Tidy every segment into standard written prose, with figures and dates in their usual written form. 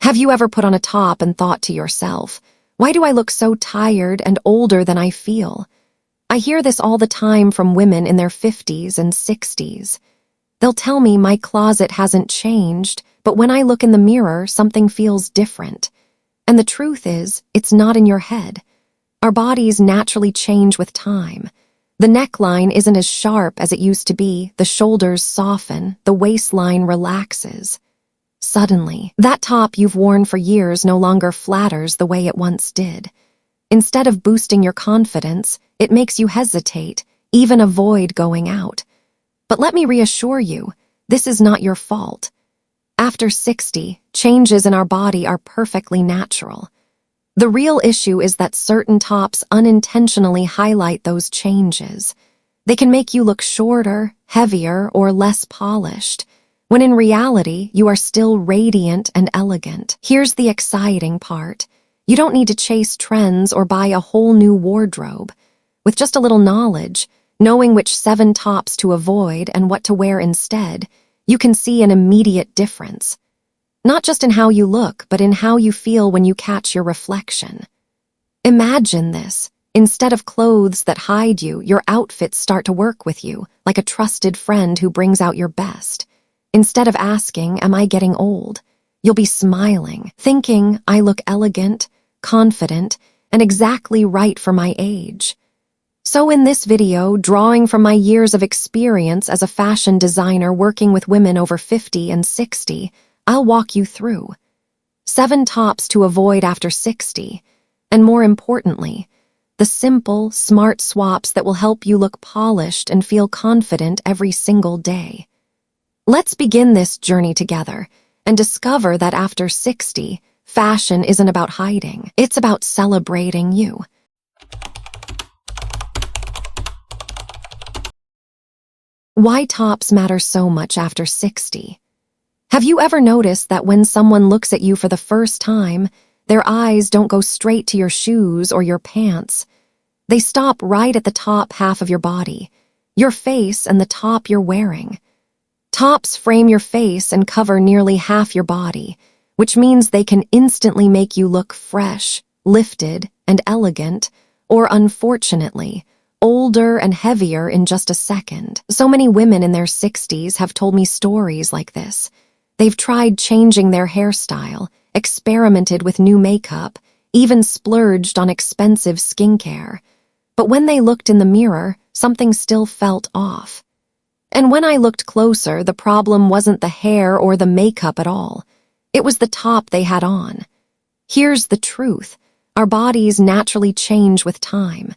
Have you ever put on a top and thought to yourself, why do I look so tired and older than I feel? I hear this all the time from women in their 50s and 60s. They'll tell me my closet hasn't changed, but when I look in the mirror, something feels different. And the truth is, it's not in your head. Our bodies naturally change with time. The neckline isn't as sharp as it used to be, the shoulders soften, the waistline relaxes. Suddenly, that top you've worn for years no longer flatters the way it once did. Instead of boosting your confidence, it makes you hesitate, even avoid going out. But let me reassure you, this is not your fault. After 60, changes in our body are perfectly natural. The real issue is that certain tops unintentionally highlight those changes. They can make you look shorter, heavier, or less polished, when in reality, you are still radiant and elegant. Here's the exciting part. You don't need to chase trends or buy a whole new wardrobe. With just a little knowledge, knowing which 7 tops to avoid and what to wear instead, you can see an immediate difference. Not just in how you look, but in how you feel when you catch your reflection. Imagine this. Instead of clothes that hide you, your outfits start to work with you, like a trusted friend who brings out your best. Instead of asking, am I getting old? You'll be smiling, thinking, I look elegant, confident, and exactly right for my age. So in this video, drawing from my years of experience as a fashion designer working with women over 50 and 60, I'll walk you through 7 tops to avoid after 60, and more importantly, the simple, smart swaps that will help you look polished and feel confident every single day. Let's begin this journey together and discover that after 60, fashion isn't about hiding, it's about celebrating you. Why tops matter so much after 60? Have you ever noticed that when someone looks at you for the first time, their eyes don't go straight to your shoes or your pants? They stop right at the top half of your body, your face and the top you're wearing. Tops frame your face and cover nearly half your body, which means they can instantly make you look fresh, lifted, and elegant, or unfortunately, older and heavier in just a second. So many women in their 60s have told me stories like this. They've tried changing their hairstyle, experimented with new makeup, even splurged on expensive skincare. But when they looked in the mirror, something still felt off. And when I looked closer, the problem wasn't the hair or the makeup at all. It was the top they had on. Here's the truth. Our bodies naturally change with time.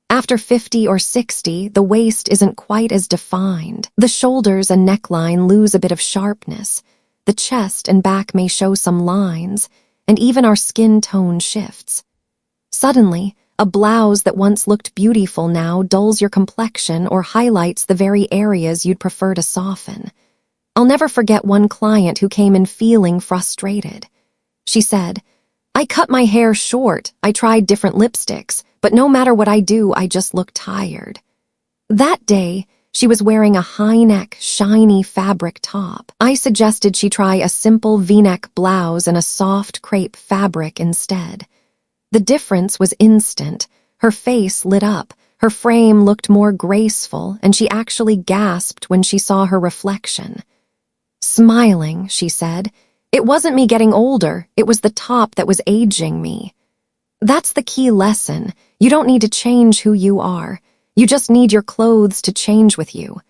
After 50 or 60, the waist isn't quite as defined. The shoulders and neckline lose a bit of sharpness. The chest and back may show some lines, and even our skin tone shifts. Suddenly, a blouse that once looked beautiful now dulls your complexion or highlights the very areas you'd prefer to soften. I'll never forget one client who came in feeling frustrated. She said, I cut my hair short, I tried different lipsticks, but no matter what I do, I just look tired. That day, she was wearing a high-neck, shiny fabric top. I suggested she try a simple V-neck blouse and a soft crepe fabric instead. The difference was instant. Her face lit up, her frame looked more graceful, and she actually gasped when she saw her reflection. Smiling, she said, it wasn't me getting older, it was the top that was aging me. That's the key lesson. You don't need to change who you are. You just need your clothes to change with you.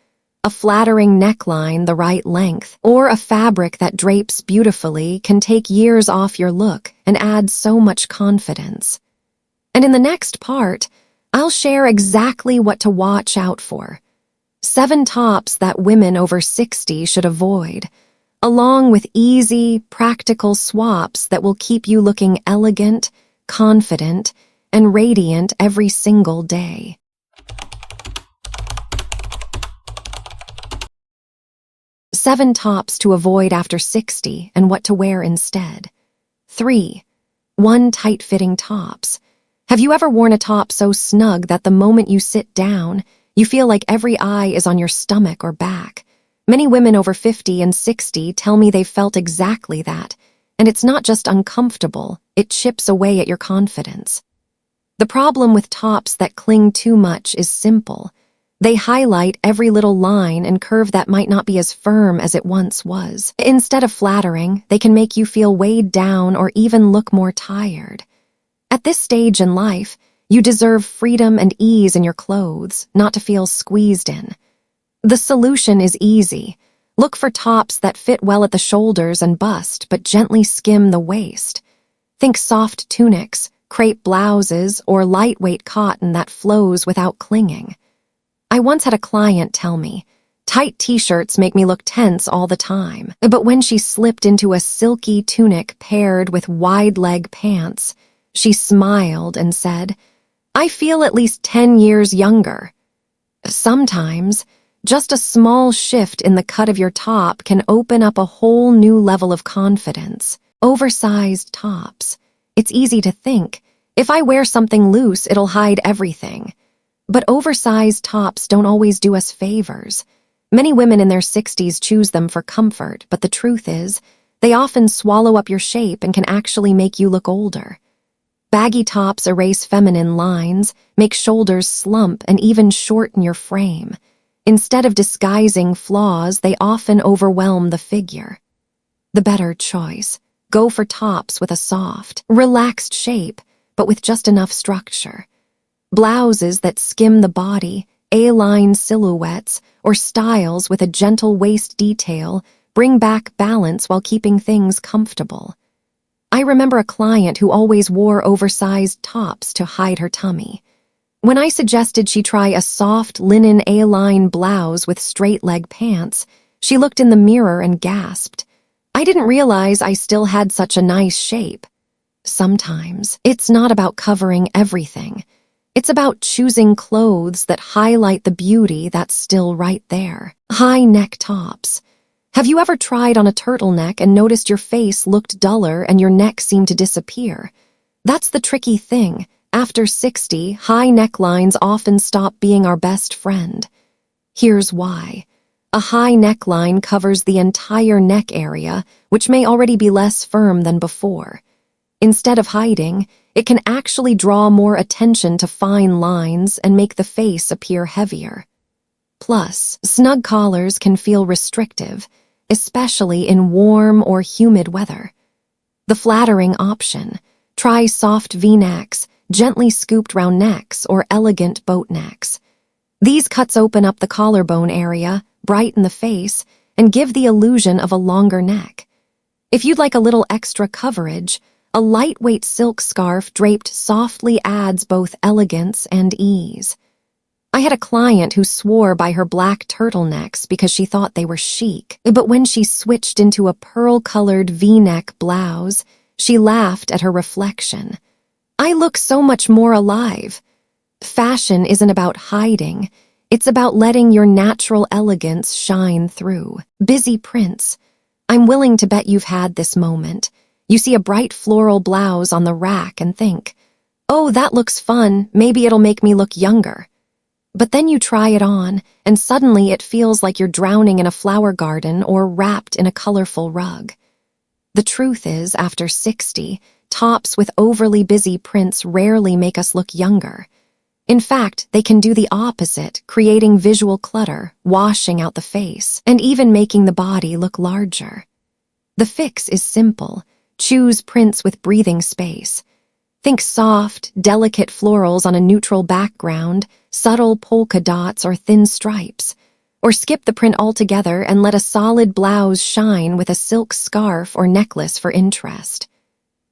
A flattering neckline the right length, or a fabric that drapes beautifully can take years off your look and add so much confidence. And in the next part, I'll share exactly what to watch out for. 7 tops that women over 60 should avoid, along with easy, practical swaps that will keep you looking elegant, confident, and radiant every single day. 7 tops to avoid after 60 and what to wear instead. 3. 1 tight-fitting tops. Have you ever worn a top so snug that the moment you sit down, you feel like every eye is on your stomach or back? Many women over 50 and 60 tell me they felt exactly that. And it's not just uncomfortable, it chips away at your confidence. The problem with tops that cling too much is simple. They highlight every little line and curve that might not be as firm as it once was. Instead of flattering, they can make you feel weighed down or even look more tired. At this stage in life, you deserve freedom and ease in your clothes, not to feel squeezed in. The solution is easy. Look for tops that fit well at the shoulders and bust, but gently skim the waist. Think soft tunics, crepe blouses, or lightweight cotton that flows without clinging. I once had a client tell me, "Tight t-shirts make me look tense all the time." But when she slipped into a silky tunic paired with wide leg pants, she smiled and said, "I feel at least 10 years younger." Sometimes, just a small shift in the cut of your top can open up a whole new level of confidence. Oversized tops. It's easy to think, if I wear something loose, it'll hide everything. But oversized tops don't always do us favors. Many women in their 60s choose them for comfort, but the truth is, they often swallow up your shape and can actually make you look older. Baggy tops erase feminine lines, make shoulders slump, and even shorten your frame. Instead of disguising flaws, they often overwhelm the figure. The better choice. Go for tops with a soft, relaxed shape, but with just enough structure. Blouses that skim the body, A-line silhouettes, or styles with a gentle waist detail bring back balance while keeping things comfortable. I remember a client who always wore oversized tops to hide her tummy. When I suggested she try a soft linen A-line blouse with straight leg pants, she looked in the mirror and gasped. I didn't realize I still had such a nice shape. Sometimes, it's not about covering everything. It's about choosing clothes that highlight the beauty that's still right there. High neck tops. Have you ever tried on a turtleneck and noticed your face looked duller and your neck seemed to disappear? That's the tricky thing. After 60, high necklines often stop being our best friend. Here's why. A high neckline covers the entire neck area, which may already be less firm than before. Instead of hiding, it can actually draw more attention to fine lines and make the face appear heavier. Plus, snug collars can feel restrictive, especially in warm or humid weather. The flattering option. Try soft V-necks, gently scooped round necks, or elegant boat necks. These cuts open up the collarbone area, brighten the face, and give the illusion of a longer neck. If you'd like a little extra coverage, a lightweight silk scarf draped softly adds both elegance and ease. I had a client who swore by her black turtlenecks because she thought they were chic, but when she switched into a pearl-colored V-neck blouse, she laughed at her reflection. I look so much more alive. Fashion isn't about hiding. It's about letting your natural elegance shine through. Busy prints. I'm willing to bet you've had this moment. You see a bright floral blouse on the rack and think, "Oh, that looks fun, maybe it'll make me look younger." But then you try it on, and suddenly it feels like you're drowning in a flower garden or wrapped in a colorful rug. The truth is, after 60, tops with overly busy prints rarely make us look younger. In fact, they can do the opposite, creating visual clutter, washing out the face, and even making the body look larger. The fix is simple. Choose prints with breathing space. Think soft, delicate florals on a neutral background, subtle polka dots or thin stripes. Or skip the print altogether and let a solid blouse shine with a silk scarf or necklace for interest.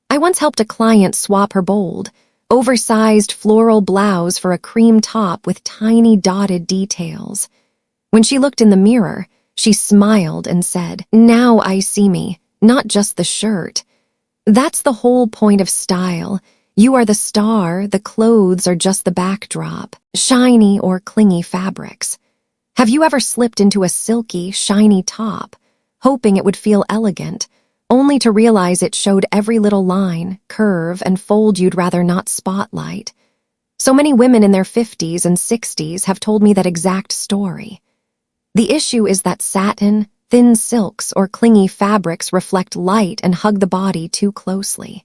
I once helped a client swap her bold, oversized floral blouse for a cream top with tiny dotted details. When she looked in the mirror, she smiled and said, "Now I see me, not just the shirt." That's the whole point of style. You are the star, the clothes are just the backdrop, shiny or clingy fabrics. Have you ever slipped into a silky, shiny top, hoping it would feel elegant, only to realize it showed every little line, curve, and fold you'd rather not spotlight? So many women in their 50s and 60s have told me that exact story. The issue is that satin, Thin silks or clingy fabrics reflect light and hug the body too closely.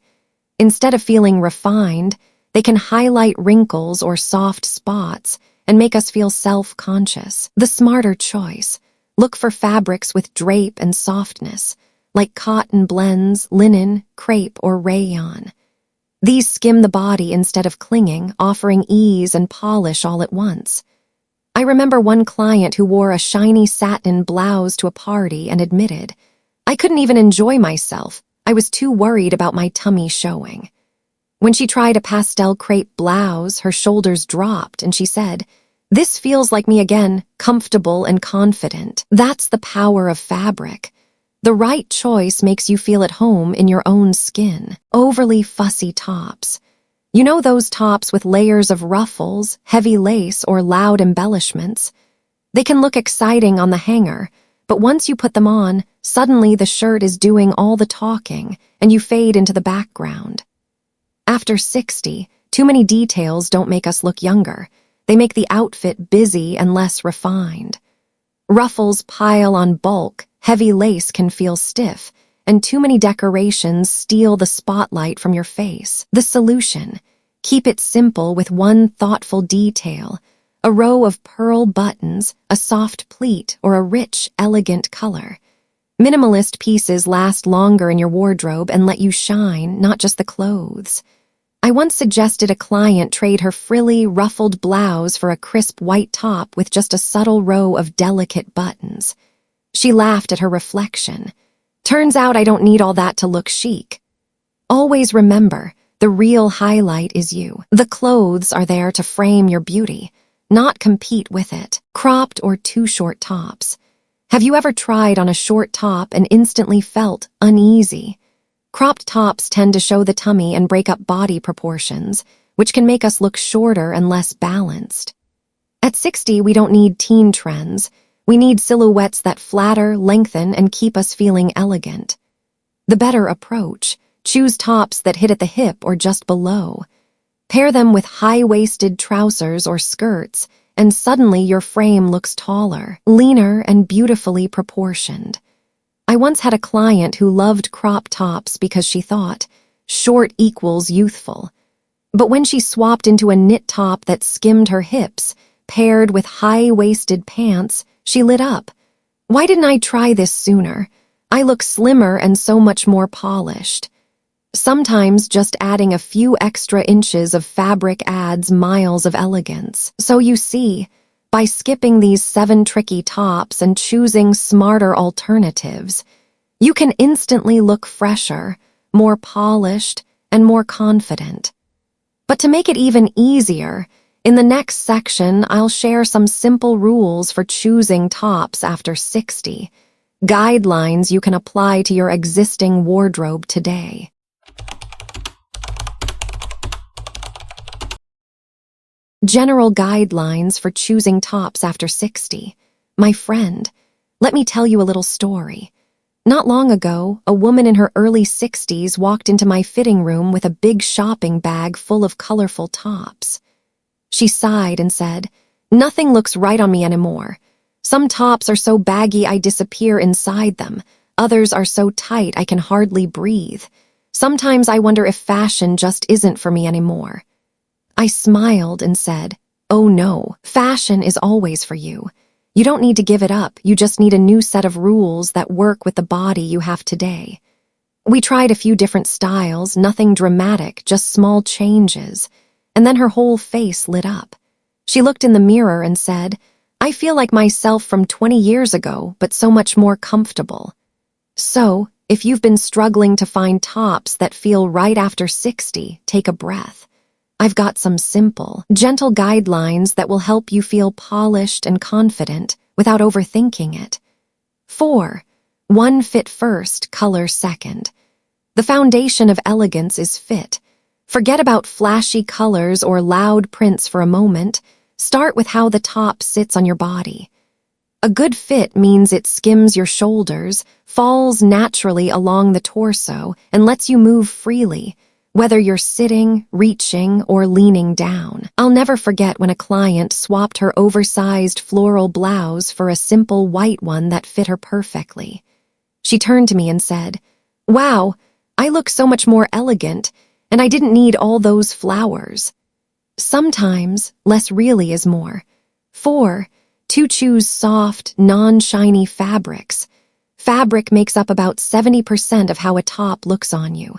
Instead of feeling refined, they can highlight wrinkles or soft spots and make us feel self-conscious. The smarter choice: look for fabrics with drape and softness, like cotton blends, linen, crepe, or rayon. These skim the body instead of clinging, offering ease and polish all at once. I remember one client who wore a shiny satin blouse to a party and admitted, "I couldn't even enjoy myself. I was too worried about my tummy showing." When she tried a pastel crepe blouse, her shoulders dropped and she said, "This feels like me again, comfortable and confident." That's the power of fabric. The right choice makes you feel at home in your own skin. Overly fussy tops. You know those tops with layers of ruffles, heavy lace, or loud embellishments? They can look exciting on the hanger, but once you put them on, suddenly the shirt is doing all the talking and you fade into the background. After 60, too many details don't make us look younger. They make the outfit busy and less refined. Ruffles pile on bulk, heavy lace can feel stiff, and too many decorations steal the spotlight from your face. The solution: keep it simple with one thoughtful detail, a row of pearl buttons, a soft pleat, or a rich, elegant color. Minimalist pieces last longer in your wardrobe and let you shine, not just the clothes. I once suggested a client trade her frilly, ruffled blouse for a crisp white top with just a subtle row of delicate buttons. She laughed at her reflection. "Turns out I don't need all that to look chic." Always remember, the real highlight is you. The clothes are there to frame your beauty, not compete with it. Cropped or too short tops. Have you ever tried on a short top and instantly felt uneasy? Cropped tops tend to show the tummy and break up body proportions, which can make us look shorter and less balanced. At 60, we don't need teen trends. We need silhouettes that flatter, lengthen, and keep us feeling elegant. The better approach: choose tops that hit at the hip or just below. Pair them with high-waisted trousers or skirts, and suddenly your frame looks taller, leaner, and beautifully proportioned. I once had a client who loved crop tops because she thought, short equals youthful. But when she swapped into a knit top that skimmed her hips, paired with high-waisted pants, she lit up. "Why didn't I try this sooner? I look slimmer and so much more polished." Sometimes just adding a few extra inches of fabric adds miles of elegance. So you see, by skipping these 7 tricky tops and choosing smarter alternatives, you can instantly look fresher, more polished, and more confident. But to make it even easier, in the next section, I'll share some simple rules for choosing tops after 60, guidelines you can apply to your existing wardrobe today. General guidelines for choosing tops after 60. My friend, let me tell you a little story. Not long ago, a woman in her early 60s walked into my fitting room with a big shopping bag full of colorful tops. She sighed and said, "Nothing looks right on me anymore. Some tops are so baggy I disappear inside them. Others are so tight I can hardly breathe. Sometimes I wonder if fashion just isn't for me anymore." I smiled and said, "Oh no, fashion is always for you. You don't need to give it up, you just need a new set of rules that work with the body you have today." We tried a few different styles, nothing dramatic, just small changes, and then her whole face lit up. She looked in the mirror and said, "I feel like myself from 20 years ago, but so much more comfortable." So, if you've been struggling to find tops that feel right after 60, take a breath. I've got some simple, gentle guidelines that will help you feel polished and confident without overthinking it. 4. One fit first, color second. The foundation of elegance is fit. Forget about flashy colors or loud prints for a moment. Start with how the top sits on your body. A good fit means it skims your shoulders, falls naturally along the torso, and lets you move freely, whether you're sitting, reaching, or leaning down. I'll never forget when a client swapped her oversized floral blouse for a simple white one that fit her perfectly. She turned to me and said, "Wow, I look so much more elegant, and I didn't need all those flowers." Sometimes, less really is more. 4. To choose soft, non-shiny fabrics. Fabric makes up about 70% of how a top looks on you.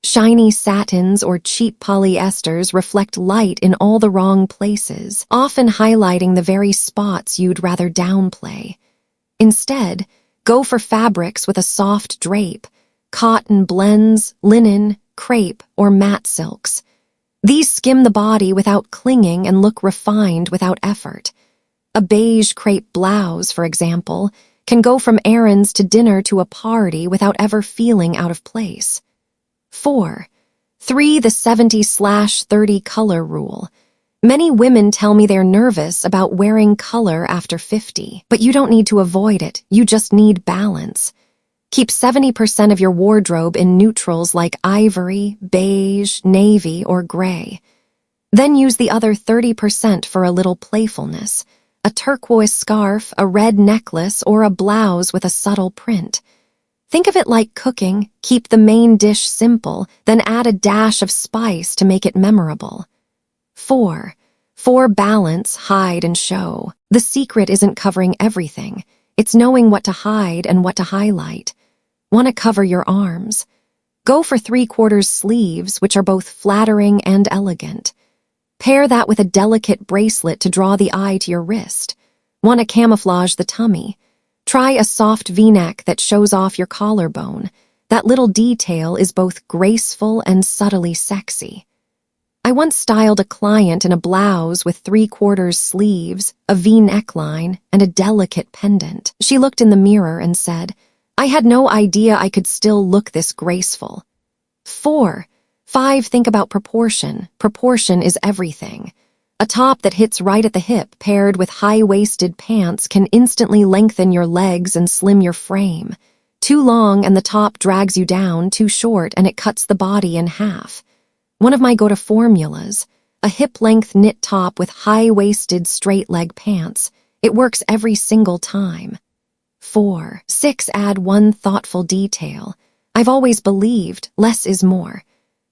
Shiny satins or cheap polyesters reflect light in all the wrong places, often highlighting the very spots you'd rather downplay. Instead, go for fabrics with a soft drape, cotton blends, linen, crepe, or matte silks. These skim the body without clinging and look refined without effort. A beige crepe blouse, for example, can go from errands to dinner to a party without ever feeling out of place. 4. 3. The 70/30 color rule. Many women tell me they're nervous about wearing color after 50, but you don't need to avoid it, you just need balance. Keep 70% of your wardrobe in neutrals like ivory, beige, navy, or gray. Then use the other 30% for a little playfulness, a turquoise scarf, a red necklace, or a blouse with a subtle print. Think of it like cooking. Keep the main dish simple, then add a dash of spice to make it memorable. 4. Balance, hide, and show. The secret isn't covering everything. It's knowing what to hide and what to highlight. Want to cover your arms? Go for 3/4 sleeves, which are both flattering and elegant. Pair that with a delicate bracelet to draw the eye to your wrist. Want to camouflage the tummy? Try a soft V-neck that shows off your collarbone. That little detail is both graceful and subtly sexy. I once styled a client in a blouse with 3/4 sleeves, a V neckline, and a delicate pendant. She looked in the mirror and said, "I had no idea I could still look this graceful." 4. 5. Think about proportion. Proportion is everything. A top that hits right at the hip paired with high-waisted pants can instantly lengthen your legs and slim your frame. Too long and the top drags you down, too short and it cuts the body in half. One of my go-to formulas, a hip-length knit top with high-waisted straight-leg pants. It works every single time. 4. 6. Add one thoughtful detail. I've always believed less is more.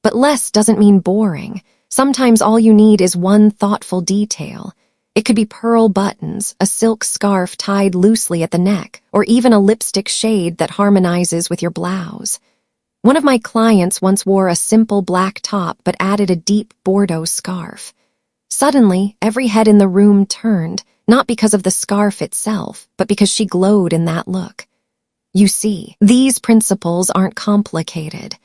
But less doesn't mean boring. Sometimes all you need is one thoughtful detail. It could be pearl buttons, a silk scarf tied loosely at the neck, or even a lipstick shade that harmonizes with your blouse. One of my clients once wore a simple black top but added a deep Bordeaux scarf. Suddenly, every head in the room turned, not because of the scarf itself, but because she glowed in that look. You see, these principles aren't complicated.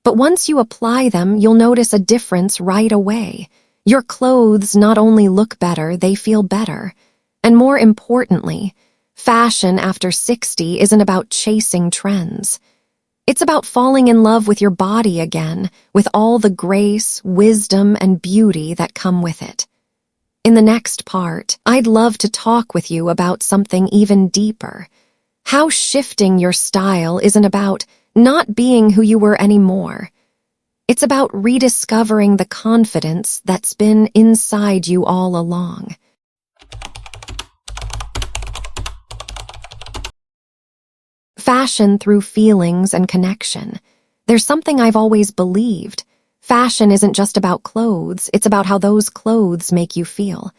But once you apply them, you'll notice a difference right away. Your clothes not only look better, they feel better. And more importantly, fashion after 60 isn't about chasing trends. It's about falling in love with your body again, with all the grace, wisdom, and beauty that come with it. In the next part, I'd love to talk with you about something even deeper. How shifting your style isn't about not being who you were anymore. It's about rediscovering the confidence that's been inside you all along. Fashion through feelings and connection. There's something I've always believed. Fashion isn't just about clothes, it's about how those clothes make you feel.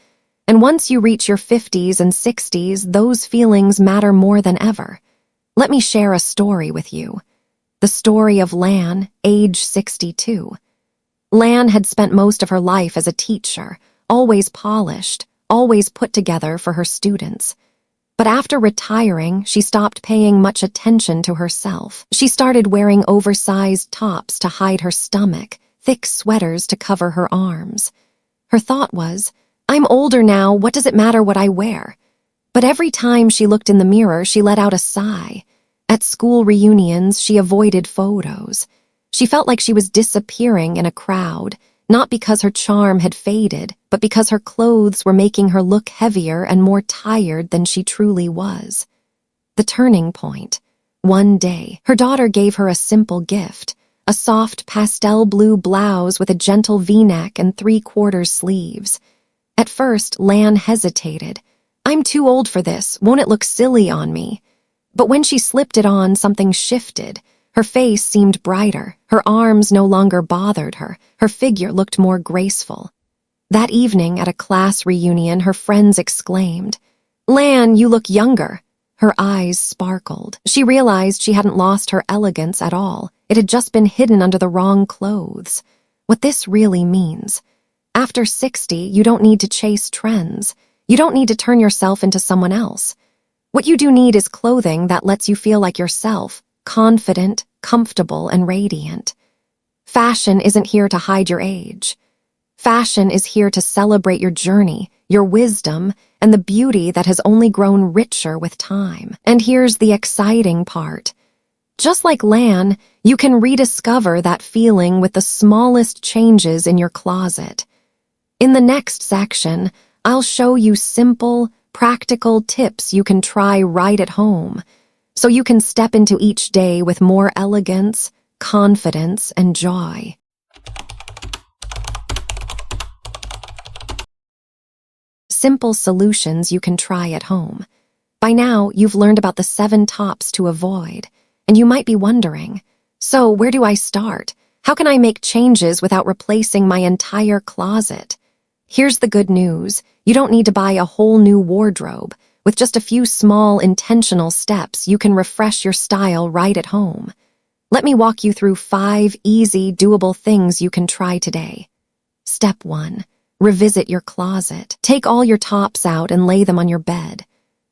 And once you reach your 50s and 60s, those feelings matter more than ever. Let me share a story with you. The story of Lan, age 62. Lan had spent most of her life as a teacher, always polished, always put together for her students. But after retiring, she stopped paying much attention to herself. She started wearing oversized tops to hide her stomach, thick sweaters to cover her arms. Her thought was, "I'm older now, what does it matter what I wear?" But every time she looked in the mirror, she let out a sigh. At school reunions, she avoided photos. She felt like she was disappearing in a crowd, not because her charm had faded, but because her clothes were making her look heavier and more tired than she truly was. The turning point. One day, her daughter gave her a simple gift, a soft pastel blue blouse with a gentle V-neck and 3/4 sleeves. At first, Lan hesitated. "I'm too old for this, won't it look silly on me?" But when she slipped it on, something shifted. Her face seemed brighter, her arms no longer bothered her, her figure looked more graceful. That evening at a class reunion, her friends exclaimed, "Lan, you look younger." Her eyes sparkled. She realized she hadn't lost her elegance at all. It had just been hidden under the wrong clothes. What this really means. After 60, you don't need to chase trends. You don't need to turn yourself into someone else. What you do need is clothing that lets you feel like yourself, confident, comfortable, and radiant. Fashion isn't here to hide your age. Fashion is here to celebrate your journey, your wisdom, and the beauty that has only grown richer with time. And here's the exciting part. Just like Lan, you can rediscover that feeling with the smallest changes in your closet. In the next section, I'll show you simple, practical tips you can try right at home, so you can step into each day with more elegance, confidence, and joy. Simple solutions you can try at home. By now, you've learned about the 7 tops to avoid, and you might be wondering, so where do I start? How can I make changes without replacing my entire closet? Here's the good news. You don't need to buy a whole new wardrobe. With just a few small, intentional steps, you can refresh your style right at home. Let me walk you through 5 easy, doable things you can try today. Step 1. Revisit your closet. Take all your tops out and lay them on your bed.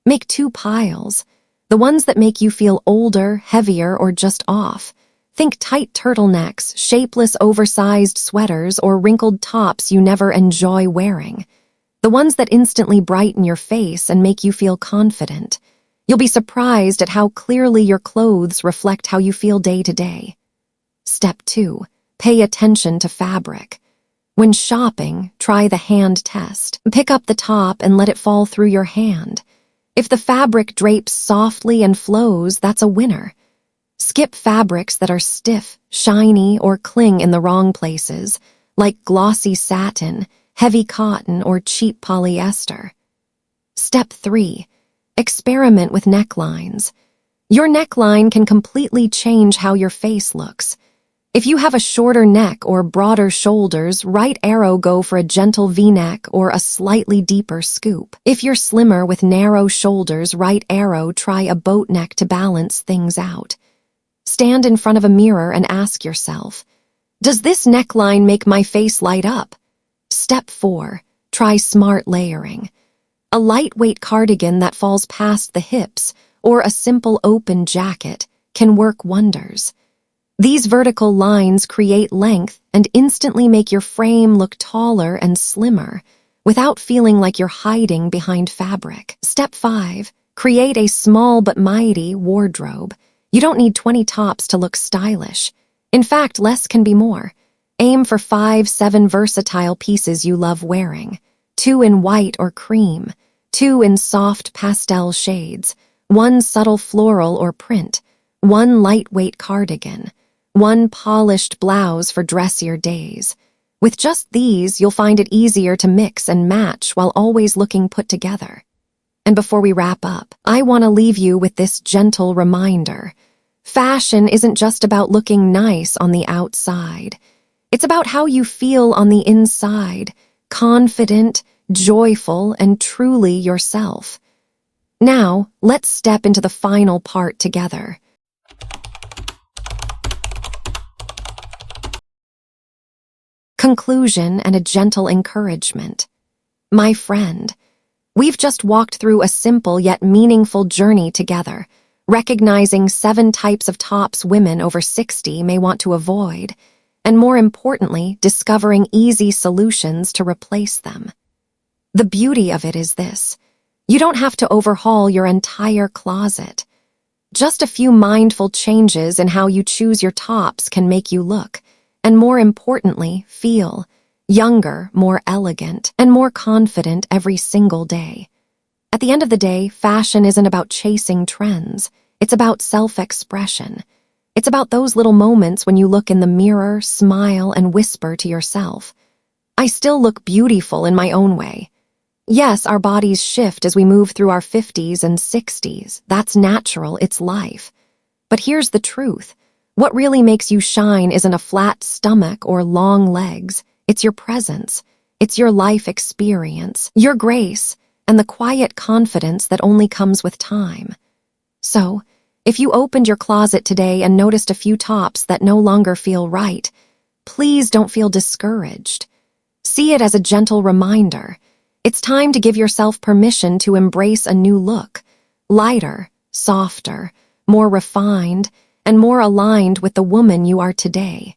Make 2 piles. The ones that make you feel older, heavier, or just off. Think tight turtlenecks, shapeless oversized sweaters, or wrinkled tops you never enjoy wearing. The ones that instantly brighten your face and make you feel confident. You'll be surprised at how clearly your clothes reflect how you feel day to day. Step 2. Pay attention to fabric. When shopping, try the hand test. Pick up the top and let it fall through your hand. If the fabric drapes softly and flows, that's a winner. Skip fabrics that are stiff, shiny, or cling in the wrong places, like glossy satin, heavy cotton, or cheap polyester. Step 3. Experiment with necklines. Your neckline can completely change how your face looks. If you have a shorter neck or broader shoulders, right arrow, go for a gentle V-neck or a slightly deeper scoop. If you're slimmer with narrow shoulders, right arrow, try a boat neck to balance things out. Stand in front of a mirror and ask yourself, does this neckline make my face light up? Step 4. Try smart layering. A lightweight cardigan that falls past the hips or a simple open jacket can work wonders. These vertical lines create length and instantly make your frame look taller and slimmer without feeling like you're hiding behind fabric. Step 5. Create a small but mighty wardrobe. You don't need 20 tops to look stylish. In fact, less can be more. Aim for 5-7 versatile pieces you love wearing. 2 in white or cream, 2 in soft pastel shades, 1 subtle floral or print, 1 lightweight cardigan, 1 polished blouse for dressier days. With just these, you'll find it easier to mix and match while always looking put together. And before we wrap up, I want to leave you with this gentle reminder. Fashion isn't just about looking nice on the outside. It's about how you feel on the inside, confident, joyful, and truly yourself. Now, let's step into the final part together. Conclusion and a gentle encouragement. My friend, we've just walked through a simple yet meaningful journey together, recognizing 7 types of tops women over 60 may want to avoid, and more importantly, discovering easy solutions to replace them. The beauty of it is this: you don't have to overhaul your entire closet. Just a few mindful changes in how you choose your tops can make you look, and more importantly, feel, younger, more elegant, and more confident every single day. At the end of the day, fashion isn't about chasing trends. It's about self-expression. It's about those little moments when you look in the mirror, smile, and whisper to yourself, I still look beautiful in my own way. Yes, our bodies shift as we move through our 50s and 60s. That's natural, it's life. But here's the truth. What really makes you shine isn't a flat stomach or long legs. It's your presence. It's your life experience, your grace, and the quiet confidence that only comes with time. So, if you opened your closet today and noticed a few tops that no longer feel right, please don't feel discouraged. See it as a gentle reminder. It's time to give yourself permission to embrace a new look, lighter, softer, more refined, and more aligned with the woman you are today.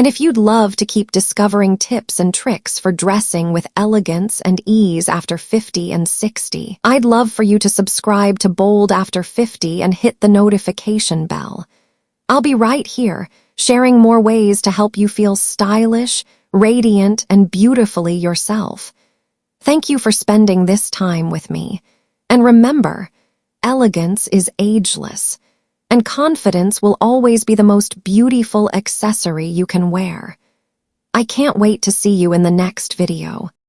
And if you'd love to keep discovering tips and tricks for dressing with elegance and ease after 50 and 60, I'd love for you to subscribe to Bold After 50 and hit the notification bell. I'll be right here, sharing more ways to help you feel stylish, radiant, and beautifully yourself. Thank you for spending this time with me. And remember, elegance is ageless, and confidence will always be the most beautiful accessory you can wear. I can't wait to see you in the next video.